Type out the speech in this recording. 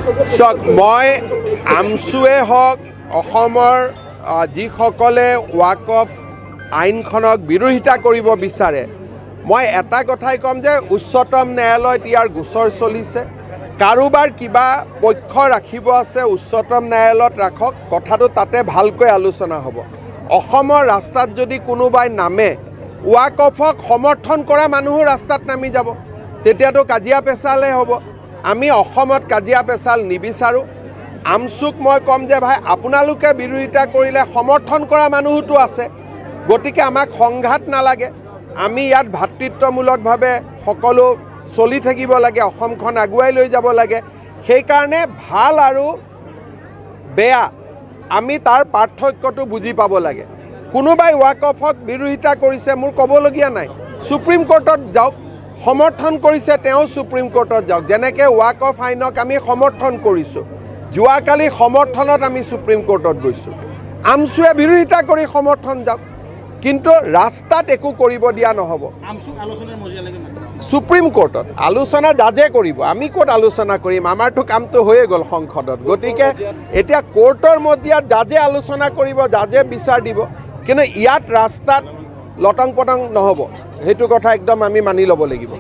চাওক মই আমছুৱে হওক অসমৰ যিসকলে ৱাকফ আইনখনক বিৰোধিতা কৰিব বিচাৰে মই এটা কথাই ক'ম যে উচ্চতম ন্যায়ালয়ত ইয়াৰ গোচৰ চলিছে কাৰোবাৰ কিবা পক্ষ ৰাখিব আছে উচ্চতম ন্যায়ালয়ত ৰাখক কথাটো তাতে ভালকৈ আলোচনা হ'ব অসমৰ ৰাস্তাত যদি কোনোবাই নামে ৱাকফক সমৰ্থন কৰা মানুহো ৰাস্তাত নামি যাব তেতিয়াতো কাজিয়া পেচালে হ'ব আমি অসমত কাজিয়া পেচাল নিবিচাৰোঁ আমছুক মই ক'ম যে ভাই আপোনালোকে বিৰোধিতা কৰিলে সমৰ্থন কৰা মানুহোতো আছে গতিকে আমাক সংঘাত নালাগে আমি ইয়াত ভাতৃত্বমূলকভাৱে সকলো চলি থাকিব লাগে অসমখন আগুৱাই লৈ যাব লাগে সেইকাৰণে ভাল আৰু বেয়া আমি তাৰ পাৰ্থক্যটো বুজি পাব লাগে কোনোবাই ৱাকফক বিৰোধিতা কৰিছে মোৰ ক'বলগীয়া নাই সুপ্ৰিম কোৰ্টত যাওক সমৰ্থন কৰিছে তেওঁ সুপ্ৰিম কোৰ্টত যাওক যেনেকৈ ৱাকফ আইনক আমি সমৰ্থন কৰিছোঁ যোৱাকালি সমৰ্থনত আমি সুপ্ৰিম কোৰ্টত গৈছোঁ আমছুৱে বিৰোধিতা কৰি সমৰ্থন যাওক কিন্তু ৰাস্তাত একো কৰিব দিয়া নহ'ব সুপ্ৰিম কোৰ্টত আলোচনা জাজে কৰিব আমি ক'ত আলোচনা কৰিম আমাৰতো কামটো হৈয়ে গ'ল সংসদত গতিকে এতিয়া কোৰ্টৰ মজিয়াত জাজে আলোচনা কৰিব জাজে বিচাৰ দিব কিন্তু ইয়াত ৰাস্তাত লটং পটং নহ'ব সেইটো কথা একদম আমি মানি ল'ব লাগিব